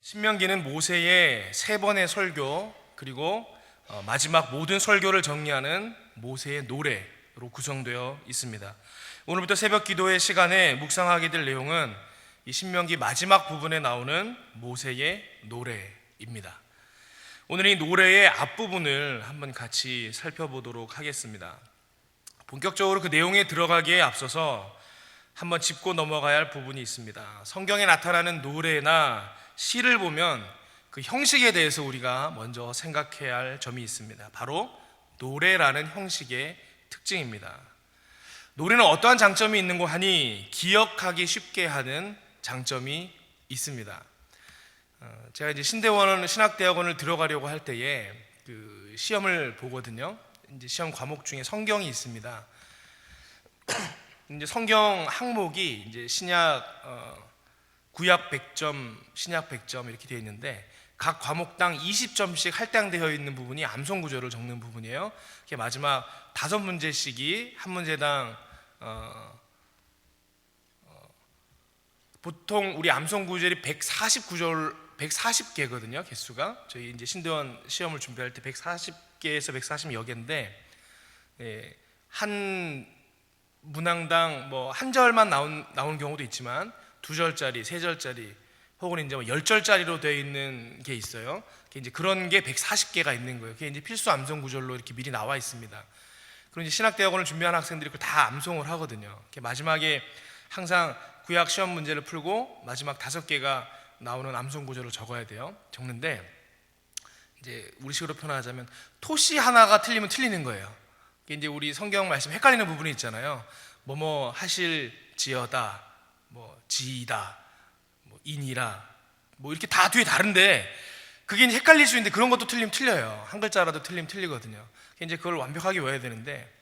신명기는 모세의 세 번의 설교 그리고 마지막 모든 설교를 정리하는 모세의 노래로 구성되어 있습니다. 오늘부터 새벽 기도의 시간에 묵상하게 될 내용은 이 신명기 마지막 부분에 나오는 모세의 노래입니다. 오늘 이 노래의 앞부분을 한번 같이 살펴보도록 하겠습니다. 본격적으로 그 내용에 들어가기에 앞서서 한번 짚고 넘어가야 할 부분이 있습니다. 성경에 나타나는 노래나 시를 보면 그 형식에 대해서 우리가 먼저 생각해야 할 점이 있습니다. 바로 노래라는 형식의 특징입니다. 노래는 어떠한 장점이 있는고 하니 기억하기 쉽게 하는 장점이 있습니다. 제가 이제 신학대학원을 들어가려고 할 때에 그 시험을 보거든요. 이제 시험 과목 중에 성경이 있습니다. 이제 성경 항목이 이제 구약 100점, 신약 100점 이렇게 되어 있는데 각 과목당 20점씩 할당되어 있는 부분이 암송 구조를 적는 부분이에요. 마지막 5문제씩이 한 문제당 보통 우리 암송 구절이 140개거든요. 개수가 저희 이제 신대원 시험을 준비할 때 140개에서 140여 개인데 한 문항당 뭐 한 절만 나오는 경우도 있지만 2절짜리, 3절짜리 혹은 이제 10절짜리로 되어 있는 게 있어요. 이제 그런 게 140개가 있는 거예요. 그게 이제 필수 암송 구절로 이렇게 미리 나와 있습니다. 그럼 이제 신학대학원을 준비하는 학생들이 그걸 다 암송을 하거든요. 마지막에 항상 구약 시험 문제를 풀고 마지막 5개가 나오는 암송 구절을 적어야 돼요. 적는데 이제 우리식으로 표현하자면 토시 하나가 틀리면 틀리는 거예요. 이제 우리 성경 말씀 헷갈리는 부분이 있잖아요. 뭐뭐 하실지어다, 뭐 지이다, 뭐 인이라, 뭐 이렇게 다 뒤에 다른데 그게 이제 헷갈릴 수 있는데 그런 것도 틀리면 틀려요. 한 글자라도 틀리면 틀리거든요. 이제 그걸 완벽하게 외워야 되는데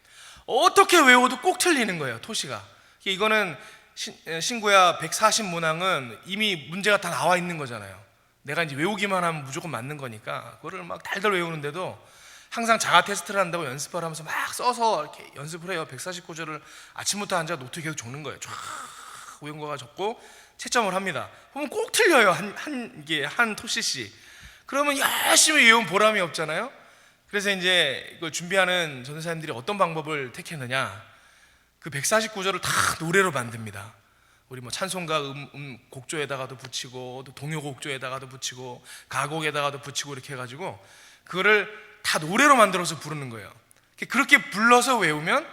어떻게 외워도 꼭 틀리는 거예요. 토시가. 이거는 신구약 140문항은 이미 문제가 다 나와 있는 거잖아요. 내가 이제 외우기만 하면 무조건 맞는 거니까 그거를 막 달달 외우는데도 항상 자가 테스트를 한다고 연습을 하면서 막 써서 이렇게 연습을 해요. 149절을 아침부터 앉아 노트에 계속 적는 거예요. 쫙 외운 거가 적고 채점을 합니다. 그러면 꼭 틀려요. 한 토시씩. 그러면 열심히 외운 보람이 없잖아요. 그래서 이제 이걸 준비하는 전도사님들이 어떤 방법을 택했느냐? 그 149절을 다 노래로 만듭니다. 우리 뭐 찬송가 곡조에다가도 붙이고 또 동요 곡조에다가도 붙이고 가곡에다가도 붙이고 이렇게 해가지고 그거를 다 노래로 만들어서 부르는 거예요. 그렇게 불러서 외우면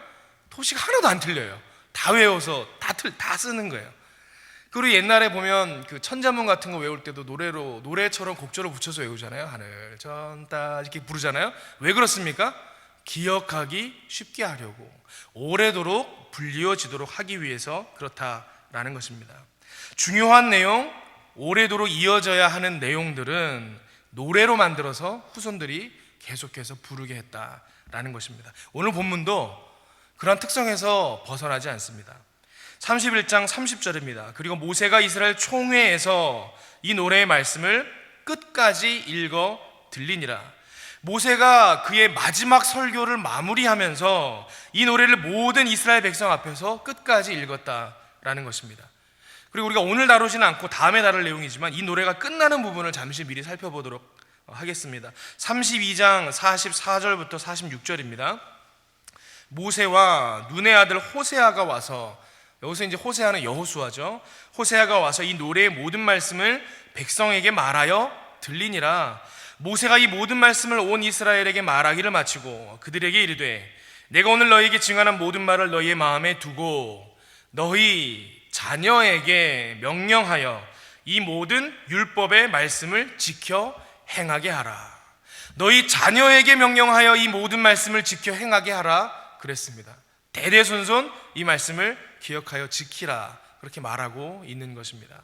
토시가 하나도 안 틀려요. 다 외워서 다 쓰는 거예요. 그리고 옛날에 보면 그 천자문 같은 거 외울 때도 노래처럼 곡조를 붙여서 외우잖아요. 하늘 전따 이렇게 부르잖아요. 왜 그렇습니까? 기억하기 쉽게 하려고, 오래도록 불리워지도록 하기 위해서 그렇다라는 것입니다. 중요한 내용, 오래도록 이어져야 하는 내용들은 노래로 만들어서 후손들이 계속해서 부르게 했다라는 것입니다. 오늘 본문도 그런 특성에서 벗어나지 않습니다. 31장 30절입니다. 그리고 모세가 이스라엘 총회에서 이 노래의 말씀을 끝까지 읽어 들리니라. 모세가 그의 마지막 설교를 마무리하면서 이 노래를 모든 이스라엘 백성 앞에서 끝까지 읽었다라는 것입니다. 그리고 우리가 오늘 다루지는 않고 다음에 다룰 내용이지만 이 노래가 끝나는 부분을 잠시 미리 살펴보도록 하겠습니다. 32장 44절부터 46절입니다. 모세와 눈의 아들 호세아가 와서, 여기서 이제 호세아는 여호수아죠. 호세아가 와서 이 노래의 모든 말씀을 백성에게 말하여 들리니라. 모세가 이 모든 말씀을 온 이스라엘에게 말하기를 마치고 그들에게 이르되 내가 오늘 너희에게 증언한 모든 말을 너희의 마음에 두고 너희 자녀에게 명령하여 이 모든 율법의 말씀을 지켜 행하게 하라. 너희 자녀에게 명령하여 이 모든 말씀을 지켜 행하게 하라 그랬습니다. 대대손손 이 말씀을 기억하여 지키라 그렇게 말하고 있는 것입니다.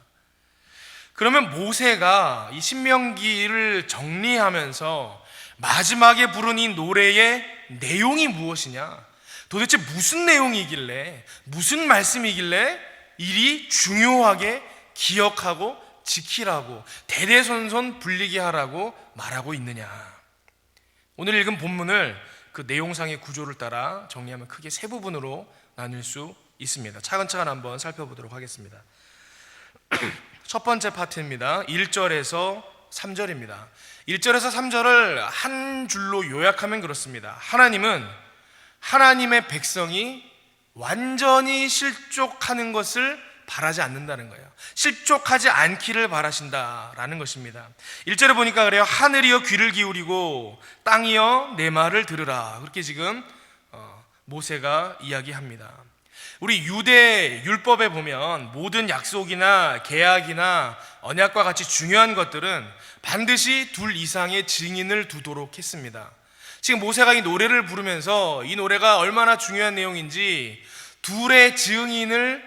그러면 모세가 이 신명기를 정리하면서 마지막에 부른 이 노래의 내용이 무엇이냐, 도대체 무슨 내용이길래, 무슨 말씀이길래 이리 중요하게 기억하고 지키라고, 대대손손 불리게 하라고 말하고 있느냐. 오늘 읽은 본문을 그 내용상의 구조를 따라 정리하면 크게 세 부분으로 나눌 수 있습니다. 차근차근 한번 살펴보도록 하겠습니다. 첫 번째 파트입니다. 1절에서 3절입니다. 1절에서 3절을 한 줄로 요약하면 그렇습니다. 하나님은 하나님의 백성이 완전히 실족하는 것을 바라지 않는다는 거예요. 실족하지 않기를 바라신다라는 것입니다. 1절에 보니까 그래요. 하늘이여 귀를 기울이고 땅이여 내 말을 들으라. 그렇게 지금 모세가 이야기합니다. 우리 유대 율법에 보면 모든 약속이나 계약이나 언약과 같이 중요한 것들은 반드시 둘 이상의 증인을 두도록 했습니다. 지금 모세가 이 노래를 부르면서 이 노래가 얼마나 중요한 내용인지 둘의 증인을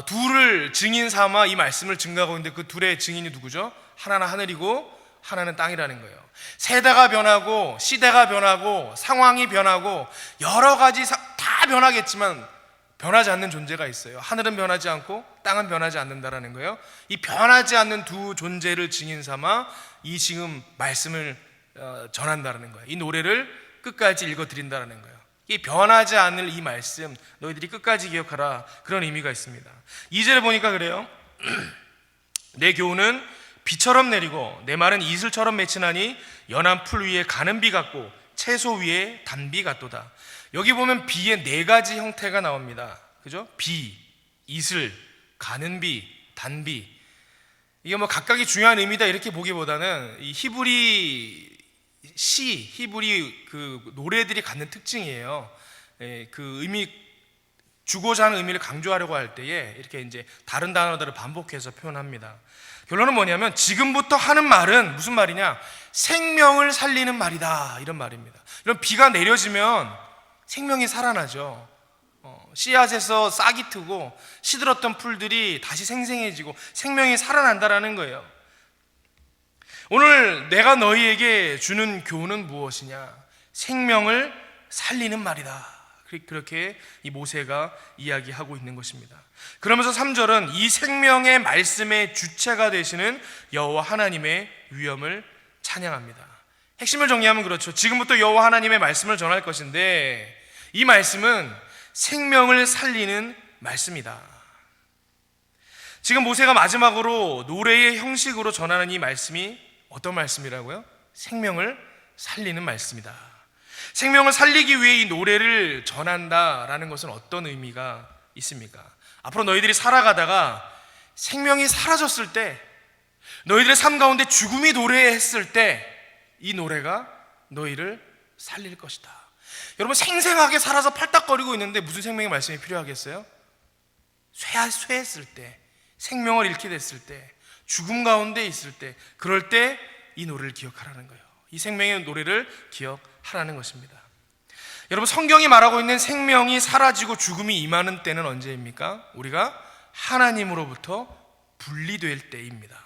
둘을 증인 삼아 이 말씀을 증거하고 있는데 그 둘의 증인이 누구죠? 하나는 하늘이고 하나는 땅이라는 거예요. 세대가 변하고 시대가 변하고 상황이 변하고 여러 가지 다 변하겠지만 변하지 않는 존재가 있어요. 하늘은 변하지 않고 땅은 변하지 않는다라는 거예요. 이 변하지 않는 두 존재를 증인 삼아 이 지금 말씀을 전한다라는 거예요. 이 노래를 끝까지 읽어드린다라는 거예요. 이 변하지 않을 이 말씀 너희들이 끝까지 기억하라, 그런 의미가 있습니다. 2절에 보니까 그래요. 내 교훈은 비처럼 내리고 내 말은 이슬처럼 맺히나니 연한 풀 위에 가는 비 같고 채소 위에 단비 같도다. 여기 보면 비의 네 가지 형태가 나옵니다. 그죠? 비, 이슬, 가는 비, 단비. 이게 뭐 각각이 중요한 의미다 이렇게 보기보다는 이 히브리 그 노래들이 갖는 특징이에요. 그 의미, 주고자 하는 의미를 강조하려고 할 때에 이렇게 이제 다른 단어들을 반복해서 표현합니다. 결론은 뭐냐면 지금부터 하는 말은 무슨 말이냐? 생명을 살리는 말이다, 이런 말입니다. 이런 비가 내려지면 생명이 살아나죠. 씨앗에서 싹이 트고 시들었던 풀들이 다시 생생해지고 생명이 살아난다라는 거예요. 오늘 내가 너희에게 주는 교훈은 무엇이냐? 생명을 살리는 말이다. 그렇게 이 모세가 이야기하고 있는 것입니다. 그러면서 3절은 이 생명의 말씀의 주체가 되시는 여호와 하나님의 위엄을 찬양합니다. 핵심을 정리하면 그렇죠. 지금부터 여호와 하나님의 말씀을 전할 것인데 이 말씀은 생명을 살리는 말씀이다. 지금 모세가 마지막으로 노래의 형식으로 전하는 이 말씀이 어떤 말씀이라고요? 생명을 살리는 말씀이다. 생명을 살리기 위해 이 노래를 전한다라는 것은 어떤 의미가 있습니까? 앞으로 너희들이 살아가다가 생명이 사라졌을 때, 너희들의 삶 가운데 죽음이 도래했을 때 이 노래가 너희를 살릴 것이다. 여러분, 생생하게 살아서 팔딱거리고 있는데 무슨 생명의 말씀이 필요하겠어요? 쇠했을 때, 생명을 잃게 됐을 때, 죽음 가운데 있을 때, 그럴 때 이 노래를 기억하라는 거예요. 이 생명의 노래를 기억하라는 것입니다. 여러분, 성경이 말하고 있는 생명이 사라지고 죽음이 임하는 때는 언제입니까? 우리가 하나님으로부터 분리될 때입니다.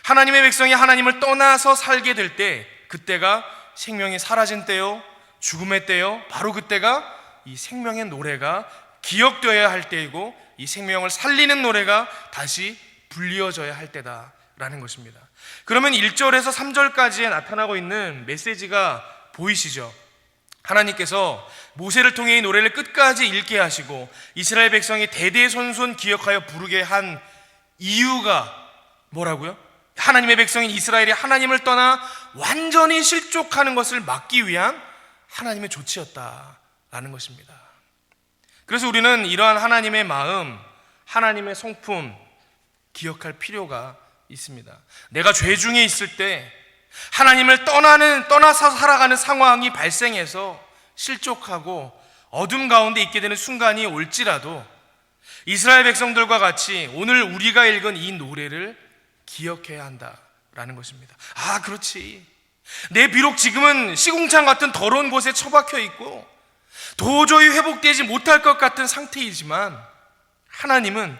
하나님의 백성이 하나님을 떠나서 살게 될 때, 그때가 생명이 사라진 때요, 죽음의 때요, 바로 그때가 이 생명의 노래가 기억되어야 할 때이고 이 생명을 살리는 노래가 다시 불리어져야 할 때다라는 것입니다. 그러면 1절에서 3절까지에 나타나고 있는 메시지가 보이시죠? 하나님께서 모세를 통해 이 노래를 끝까지 읽게 하시고 이스라엘 백성이 대대손손 기억하여 부르게 한 이유가 뭐라고요? 하나님의 백성인 이스라엘이 하나님을 떠나 완전히 실족하는 것을 막기 위한 하나님의 조치였다라는 것입니다. 그래서 우리는 이러한 하나님의 마음, 하나님의 성품 기억할 필요가 있습니다. 내가 죄 중에 있을 때 하나님을 떠나서 살아가는 상황이 발생해서 실족하고 어둠 가운데 있게 되는 순간이 올지라도 이스라엘 백성들과 같이 오늘 우리가 읽은 이 노래를 기억해야 한다라는 것입니다. 아, 그렇지. 내 비록 지금은 시궁창 같은 더러운 곳에 처박혀 있고 도저히 회복되지 못할 것 같은 상태이지만 하나님은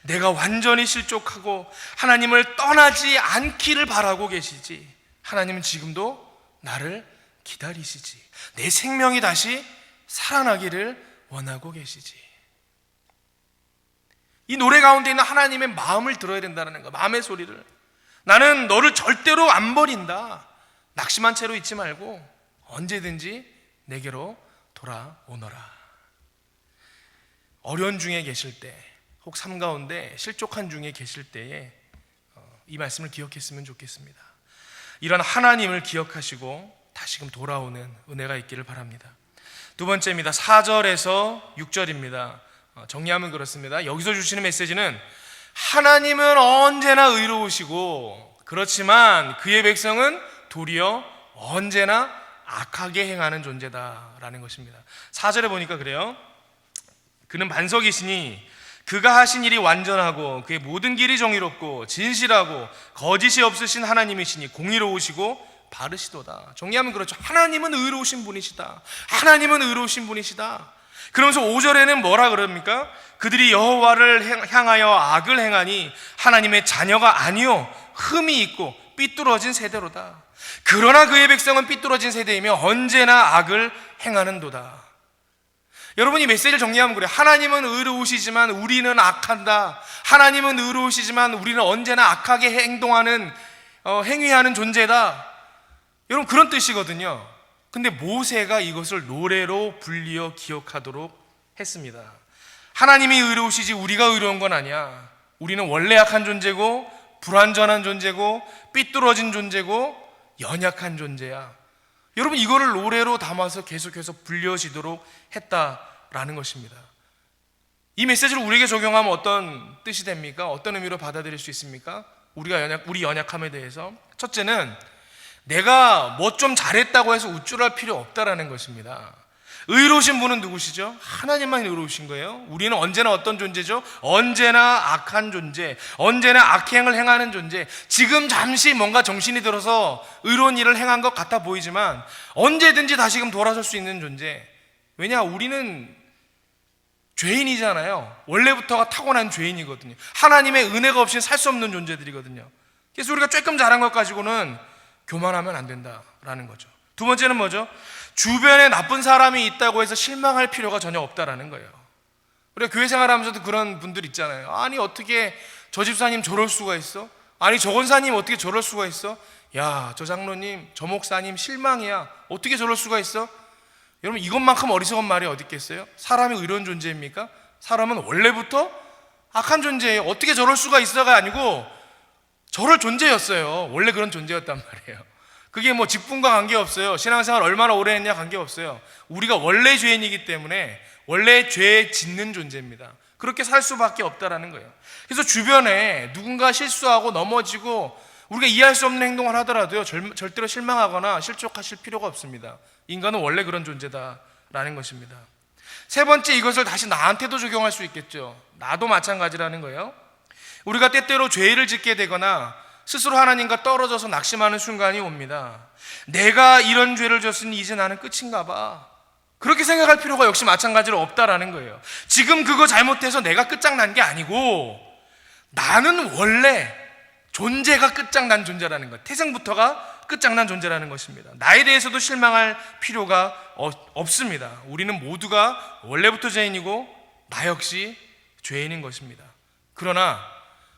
내가 완전히 실족하고 하나님을 떠나지 않기를 바라고 계시지. 하나님은 지금도 나를 기다리시지. 내 생명이 다시 살아나기를 원하고 계시지. 이 노래 가운데 있는 하나님의 마음을 들어야 된다는 거, 마음의 소리를. 나는 너를 절대로 안 버린다. 낙심한 채로 있지 말고 언제든지 내게로 돌아오너라. 어려운 중에 계실 때, 혹 삶 가운데 실족한 중에 계실 때에 이 말씀을 기억했으면 좋겠습니다. 이런 하나님을 기억하시고 다시금 돌아오는 은혜가 있기를 바랍니다. 두 번째입니다. 4절에서 6절입니다. 정리하면 그렇습니다. 여기서 주시는 메시지는 하나님은 언제나 의로우시고 그렇지만 그의 백성은 도리어 언제나 악하게 행하는 존재다라는 것입니다. 4절에 보니까 그래요. 그는 반석이시니 그가 하신 일이 완전하고 그의 모든 길이 정의롭고 진실하고 거짓이 없으신 하나님이시니 공의로우시고 바르시도다. 정리하면 그렇죠. 하나님은 의로우신 분이시다. 하나님은 의로우신 분이시다. 그러면서 5절에는 뭐라 그럽니까? 그들이 여호와를 향하여 악을 행하니 하나님의 자녀가 아니요 흠이 있고 삐뚤어진 세대로다. 그러나 그의 백성은 삐뚤어진 세대이며 언제나 악을 행하는도다. 여러분, 이 메시지를 정리하면 그래요. 하나님은 의로우시지만 우리는 악한다. 하나님은 의로우시지만 우리는 언제나 악하게 행동하는 행위하는 존재다. 여러분, 그런 뜻이거든요. 근데 모세가 이것을 노래로 불리어 기억하도록 했습니다. 하나님이 의로우시지 우리가 의로운 건 아니야. 우리는 원래 약한 존재고 불완전한 존재고 삐뚤어진 존재고 연약한 존재야. 여러분, 이거를 노래로 담아서 계속해서 불려지도록 했다라는 것입니다. 이 메시지를 우리에게 적용하면 어떤 뜻이 됩니까? 어떤 의미로 받아들일 수 있습니까? 우리 연약함에 대해서 첫째는 내가 뭐 좀 잘했다고 해서 우쭐할 필요 없다라는 것입니다. 의로우신 분은 누구시죠? 하나님만 의로우신 거예요. 우리는 언제나 어떤 존재죠? 언제나 악한 존재, 언제나 악행을 행하는 존재. 지금 잠시 뭔가 정신이 들어서 의로운 일을 행한 것 같아 보이지만 언제든지 다시금 돌아설 수 있는 존재. 왜냐? 우리는 죄인이잖아요. 원래부터가 타고난 죄인이거든요. 하나님의 은혜가 없이는 살 수 없는 존재들이거든요. 그래서 우리가 조금 잘한 것 가지고는 교만하면 안 된다라는 거죠. 두 번째는 뭐죠? 주변에 나쁜 사람이 있다고 해서 실망할 필요가 전혀 없다라는 거예요. 우리가 교회 생활하면서도 그런 분들 있잖아요. 아니, 어떻게 저 집사님 저럴 수가 있어? 아니, 저 권사님 어떻게 저럴 수가 있어? 야, 저 장로님, 저 목사님 실망이야. 어떻게 저럴 수가 있어? 여러분, 이것만큼 어리석은 말이 어디 있겠어요? 사람이 의로운 존재입니까? 사람은 원래부터 악한 존재예요. 어떻게 저럴 수가 있어가 아니고 저럴 존재였어요. 원래 그런 존재였단 말이에요. 그게 뭐 직분과 관계없어요. 신앙생활 얼마나 오래 했냐 관계없어요. 우리가 원래 죄인이기 때문에 원래 죄 짓는 존재입니다. 그렇게 살 수밖에 없다라는 거예요. 그래서 주변에 누군가 실수하고 넘어지고 우리가 이해할 수 없는 행동을 하더라도요, 절대로 실망하거나 실족하실 필요가 없습니다. 인간은 원래 그런 존재다라는 것입니다. 세 번째, 이것을 다시 나한테도 적용할 수 있겠죠. 나도 마찬가지라는 거예요. 우리가 때때로 죄를 짓게 되거나 스스로 하나님과 떨어져서 낙심하는 순간이 옵니다. 내가 이런 죄를 졌으니 이제 나는 끝인가 봐. 그렇게 생각할 필요가 역시 마찬가지로 없다라는 거예요. 지금 그거 잘못해서 내가 끝장난 게 아니고 나는 원래 존재가 끝장난 존재라는 것, 태생부터가 끝장난 존재라는 것입니다. 나에 대해서도 실망할 필요가 없습니다. 우리는 모두가 원래부터 죄인이고 나 역시 죄인인 것입니다. 그러나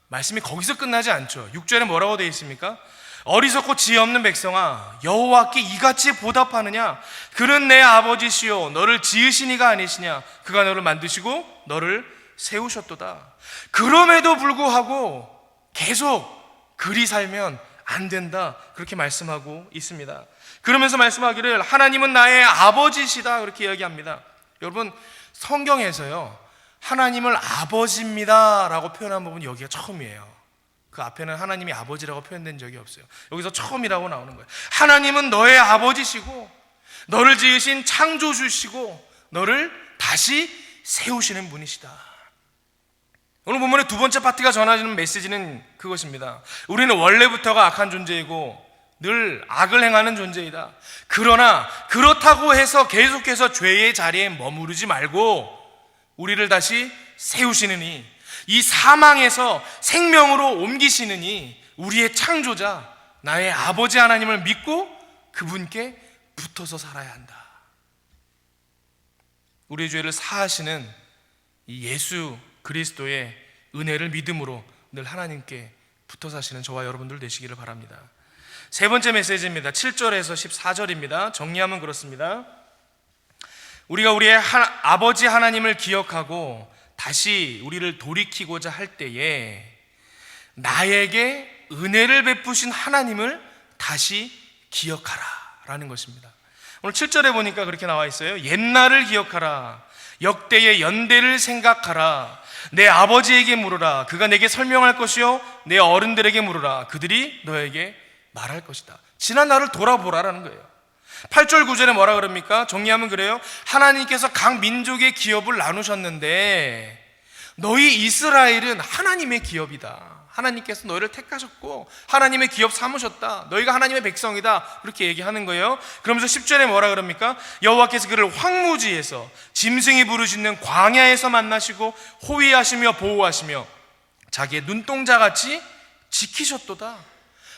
말씀이 거기서 끝나지 않죠. 6절에 뭐라고 되어 있습니까? 어리석고 지혜 없는 백성아, 여호와께 이같이 보답하느냐? 그는 내 아버지시요 너를 지으신 이가 아니시냐? 그가 너를 만드시고 너를 세우셨도다. 그럼에도 불구하고 계속 그리 살면 안 된다, 그렇게 말씀하고 있습니다. 그러면서 말씀하기를 하나님은 나의 아버지시다, 그렇게 이야기합니다. 여러분, 성경에서요 하나님을 아버지입니다 라고 표현한 부분이 여기가 처음이에요. 그 앞에는 하나님이 아버지라고 표현된 적이 없어요. 여기서 처음이라고 나오는 거예요. 하나님은 너의 아버지시고 너를 지으신 창조주시고 너를 다시 세우시는 분이시다. 오늘 본문의 두 번째 파트가 전하는 메시지는 그것입니다. 우리는 원래부터가 악한 존재이고 늘 악을 행하는 존재이다. 그러나 그렇다고 해서 계속해서 죄의 자리에 머무르지 말고 우리를 다시 세우시느니, 이 사망에서 생명으로 옮기시느니 우리의 창조자 나의 아버지 하나님을 믿고 그분께 붙어서 살아야 한다. 우리의 죄를 사하시는 이 예수 그리스도의 은혜를 믿음으로 늘 하나님께 붙어 사시는 저와 여러분들 되시기를 바랍니다. 세 번째 메시지입니다. 7절에서 14절입니다. 정리하면 그렇습니다. 우리가 우리의 아버지 하나님을 기억하고 다시 우리를 돌이키고자 할 때에 나에게 은혜를 베푸신 하나님을 다시 기억하라 라는 것입니다. 오늘 7절에 보니까 그렇게 나와 있어요. 옛날을 기억하라. 역대의 연대를 생각하라. 내 아버지에게 물으라. 그가 내게 설명할 것이요 내 어른들에게 물으라. 그들이 너에게 말할 것이다. 지난 날을 돌아보라라는 거예요. 8절 9절에 뭐라 그럽니까? 정리하면 그래요. 하나님께서 각 민족의 기업을 나누셨는데 너희 이스라엘은 하나님의 기업이다. 하나님께서 너희를 택하셨고 하나님의 기업 삼으셨다. 너희가 하나님의 백성이다. 그렇게 얘기하는 거예요. 그러면서 10절에 뭐라 그럽니까? 여호와께서 그를 황무지에서 짐승이 부르짖는 광야에서 만나시고 호위하시며 보호하시며 자기의 눈동자같이 지키셨도다.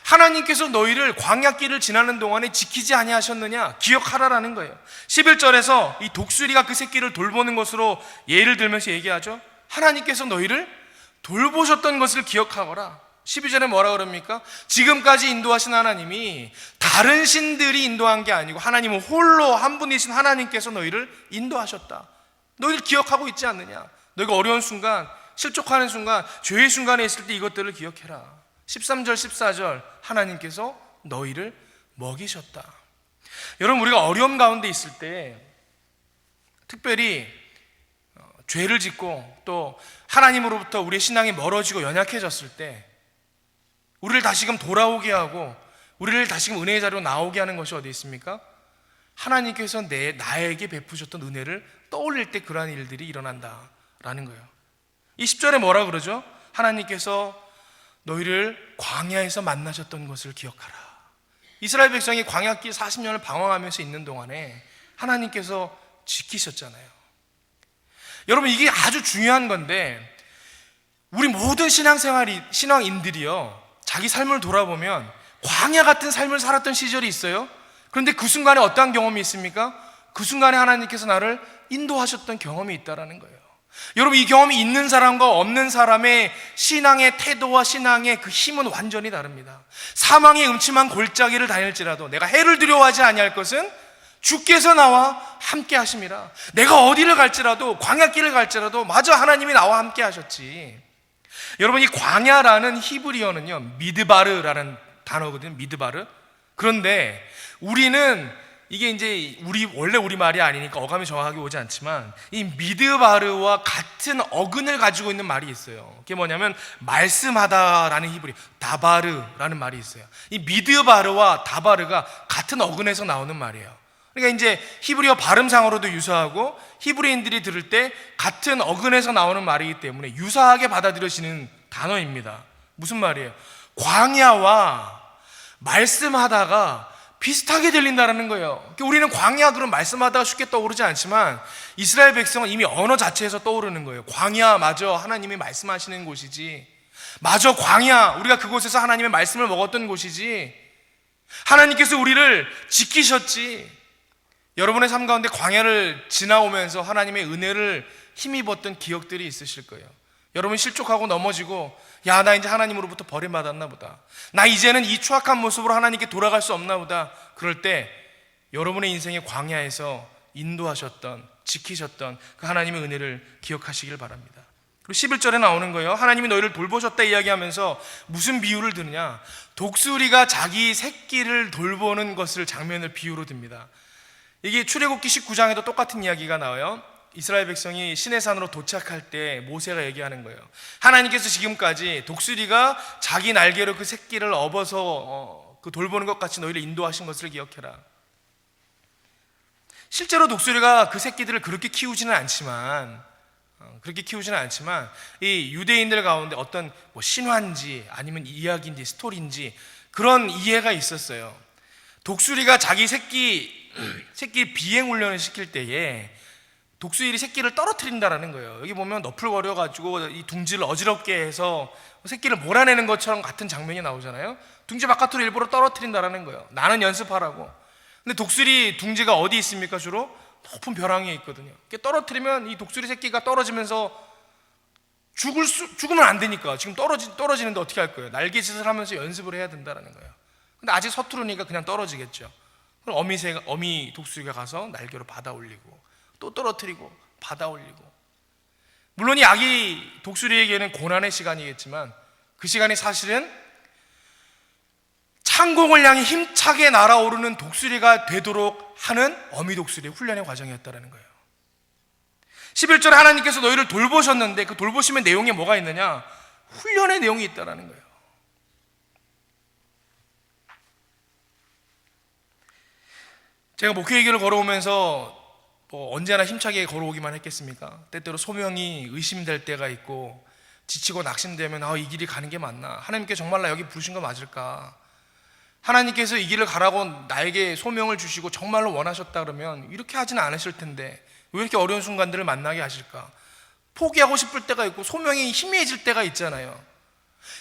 하나님께서 너희를 광야길을 지나는 동안에 지키지 아니하셨느냐? 기억하라라는 거예요. 11절에서 이 독수리가 그 새끼를 돌보는 것으로 예를 들면서 얘기하죠. 하나님께서 너희를 돌보셨던 것을 기억하거라. 12절에 뭐라 그럽니까? 지금까지 인도하신 하나님이 다른 신들이 인도한 게 아니고 하나님은 홀로 한 분이신 하나님께서 너희를 인도하셨다. 너희를 기억하고 있지 않느냐? 너희가 어려운 순간, 실족하는 순간, 죄의 순간에 있을 때 이것들을 기억해라. 13절 14절 하나님께서 너희를 먹이셨다. 여러분, 우리가 어려움 가운데 있을 때 특별히 죄를 짓고 또 하나님으로부터 우리의 신앙이 멀어지고 연약해졌을 때 우리를 다시금 돌아오게 하고 우리를 다시금 은혜의 자리로 나오게 하는 것이 어디 있습니까? 하나님께서 나에게 베푸셨던 은혜를 떠올릴 때 그러한 일들이 일어난다라는 거예요. 이 10절에 뭐라 그러죠? 하나님께서 너희를 광야에서 만나셨던 것을 기억하라. 이스라엘 백성이 광야길 40년을 방황하면서 있는 동안에 하나님께서 지키셨잖아요. 여러분, 이게 아주 중요한 건데 우리 모든 신앙인들이요, 자기 삶을 돌아보면 광야 같은 삶을 살았던 시절이 있어요. 그런데 그 순간에 어떠한 경험이 있습니까? 그 순간에 하나님께서 나를 인도하셨던 경험이 있다라는 거예요. 여러분, 이 경험이 있는 사람과 없는 사람의 신앙의 태도와 신앙의 그 힘은 완전히 다릅니다. 사망의 음침한 골짜기를 다닐지라도 내가 해를 두려워하지 아니할 것은 주께서 나와 함께 하심이라. 내가 어디를 갈지라도, 광야길을 갈지라도 마저 하나님이 나와 함께 하셨지. 여러분, 이 광야라는 히브리어는요, 미드바르라는 단어거든요. 미드바르. 그런데 우리는 이게 이제 원래 우리말이 아니니까 어감이 정확하게 오지 않지만 이 미드바르와 같은 어근을 가지고 있는 말이 있어요. 그게 뭐냐면 말씀하다라는 히브리, 다바르라는 말이 있어요. 이 미드바르와 다바르가 같은 어근에서 나오는 말이에요. 그러니까 이제 히브리어 발음상으로도 유사하고 히브리인들이 들을 때 같은 어근에서 나오는 말이기 때문에 유사하게 받아들여지는 단어입니다. 무슨 말이에요? 광야와 말씀하다가 비슷하게 들린다는 거예요. 우리는 광야 그런 말씀하다가 쉽게 떠오르지 않지만 이스라엘 백성은 이미 언어 자체에서 떠오르는 거예요. 광야, 마저 하나님이 말씀하시는 곳이지. 마저 광야, 우리가 그곳에서 하나님의 말씀을 먹었던 곳이지. 하나님께서 우리를 지키셨지. 여러분의 삶 가운데 광야를 지나오면서 하나님의 은혜를 힘입었던 기억들이 있으실 거예요. 여러분 실족하고 넘어지고, 야, 나 이제 하나님으로부터 버림받았나 보다, 나 이제는 이 추악한 모습으로 하나님께 돌아갈 수 없나 보다. 그럴 때 여러분의 인생의 광야에서 인도하셨던, 지키셨던 그 하나님의 은혜를 기억하시길 바랍니다. 그리고 11절에 나오는 거예요. 하나님이 너희를 돌보셨다 이야기하면서 무슨 비유를 드느냐? 독수리가 자기 새끼를 돌보는 것을 장면을 비유로 듭니다. 이게 출애굽기 19장에도 똑같은 이야기가 나와요. 이스라엘 백성이 시내산으로 도착할 때 모세가 얘기하는 거예요. 하나님께서 지금까지 독수리가 자기 날개로 그 새끼를 업어서 그 돌보는 것 같이 너희를 인도하신 것을 기억해라. 실제로 독수리가 그 새끼들을 그렇게 키우지는 않지만 이 유대인들 가운데 어떤 신화인지 아니면 이야기인지 스토리인지 그런 이해가 있었어요. 독수리가 자기 새끼 비행 훈련을 시킬 때에 독수리 새끼를 떨어뜨린다라는 거예요. 여기 보면 너풀거려가지고 이 둥지를 어지럽게 해서 새끼를 몰아내는 것처럼 같은 장면이 나오잖아요. 둥지 바깥으로 일부러 떨어뜨린다라는 거예요. 나는 연습하라고. 근데 독수리 둥지가 어디 있습니까? 주로 높은 벼랑에 있거든요. 이렇게 떨어뜨리면 이 독수리 새끼가 떨어지면서 죽으면 안 되니까 지금 떨어지는데 어떻게 할 거예요? 날개짓을 하면서 연습을 해야 된다라는 거예요. 근데 아직 서투르니까 그냥 떨어지겠죠. 그럼 어미 독수리가 가서 날개로 받아 올리고 또 떨어뜨리고 받아 올리고. 물론 이 아기 독수리에게는 고난의 시간이겠지만 그 시간이 사실은 항공을 향해 힘차게 날아오르는 독수리가 되도록 하는 어미 독수리의 훈련의 과정이었다는 거예요. 11절에 하나님께서 너희를 돌보셨는데 그 돌보심의 내용에 뭐가 있느냐? 훈련의 내용이 있다는 거예요. 제가 목회의 길을 걸어오면서 언제나 힘차게 걸어오기만 했겠습니까? 때때로 소명이 의심될 때가 있고 지치고 낙심되면 이 길이 가는 게 맞나? 하나님께 정말 나 여기 부르신 거 맞을까? 하나님께서 이 길을 가라고 나에게 소명을 주시고 정말로 원하셨다 그러면 이렇게 하지는 않으실 텐데 왜 이렇게 어려운 순간들을 만나게 하실까? 포기하고 싶을 때가 있고 소명이 희미해질 때가 있잖아요.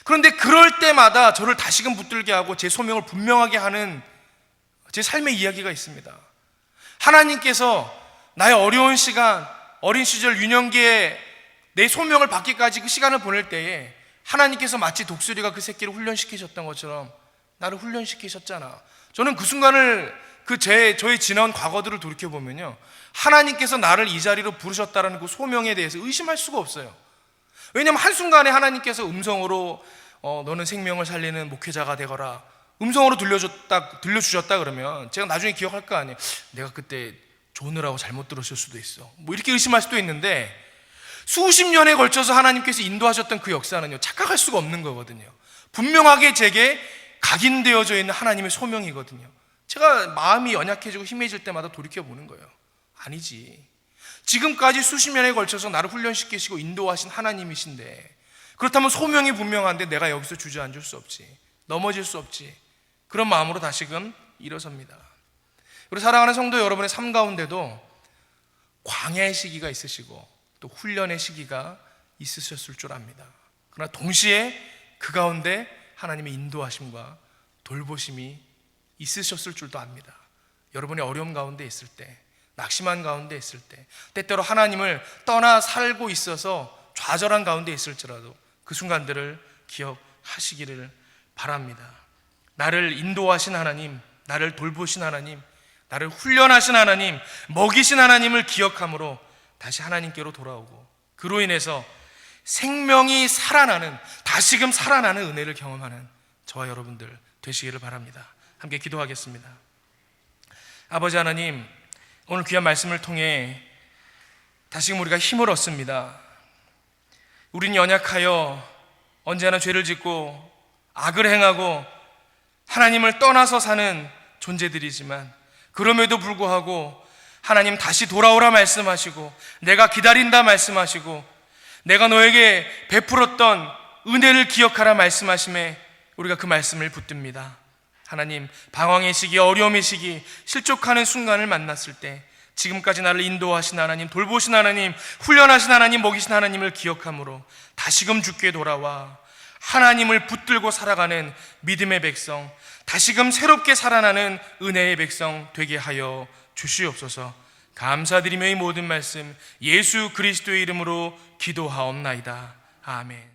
그런데 그럴 때마다 저를 다시금 붙들게 하고 제 소명을 분명하게 하는 제 삶의 이야기가 있습니다. 하나님께서 나의 어려운 시간, 어린 시절 유년기에 내 소명을 받기까지 그 시간을 보낼 때에 하나님께서 마치 독수리가 그 새끼를 훈련시키셨던 것처럼 나를 훈련시키셨잖아. 저는 그 순간을 저의 지나온 과거들을 돌이켜보면요, 하나님께서 나를 이 자리로 부르셨다는 그 소명에 대해서 의심할 수가 없어요. 왜냐하면 한순간에 하나님께서 음성으로 너는 생명을 살리는 목회자가 되거라, 음성으로 들려주셨다 그러면 제가 나중에 기억할 거 아니에요. 내가 그때 조느라고 잘못 들었을 수도 있어, 이렇게 의심할 수도 있는데, 수십 년에 걸쳐서 하나님께서 인도하셨던 그 역사는요, 착각할 수가 없는 거거든요. 분명하게 제게 각인되어져 있는 하나님의 소명이거든요. 제가 마음이 연약해지고 희미해질 때마다 돌이켜보는 거예요. 아니지, 지금까지 수십 년에 걸쳐서 나를 훈련시키시고 인도하신 하나님이신데, 그렇다면 소명이 분명한데 내가 여기서 주저앉을 수 없지, 넘어질 수 없지, 그런 마음으로 다시금 일어섭니다. 우리 사랑하는 성도 여러분의 삶 가운데도 광야의 시기가 있으시고 또 훈련의 시기가 있으셨을 줄 압니다. 그러나 동시에 그 가운데 하나님의 인도하심과 돌보심이 있으셨을 줄도 압니다. 여러분의 어려움 가운데 있을 때, 낙심한 가운데 있을 때, 때때로 하나님을 떠나 살고 있어서 좌절한 가운데 있을지라도 그 순간들을 기억하시기를 바랍니다. 나를 인도하신 하나님, 나를 돌보신 하나님, 나를 훈련하신 하나님, 먹이신 하나님을 기억함으로 다시 하나님께로 돌아오고, 그로 인해서 생명이 살아나는, 다시금 살아나는 은혜를 경험하는 저와 여러분들 되시기를 바랍니다. 함께 기도하겠습니다. 아버지 하나님, 오늘 귀한 말씀을 통해 다시금 우리가 힘을 얻습니다. 우린 연약하여 언제나 죄를 짓고 악을 행하고 하나님을 떠나서 사는 존재들이지만, 그럼에도 불구하고 하나님 다시 돌아오라 말씀하시고, 내가 기다린다 말씀하시고, 내가 너에게 베풀었던 은혜를 기억하라 말씀하심에 우리가 그 말씀을 붙듭니다. 하나님, 방황의 시기, 어려움의 시기, 실족하는 순간을 만났을 때 지금까지 나를 인도하신 하나님, 돌보신 하나님, 훈련하신 하나님, 먹이신 하나님을 기억함으로 다시금 주께 돌아와 하나님을 붙들고 살아가는 믿음의 백성, 다시금 새롭게 살아나는 은혜의 백성 되게 하여 주시옵소서. 감사드리며 이 모든 말씀 예수 그리스도의 이름으로 기도하옵나이다. 아멘.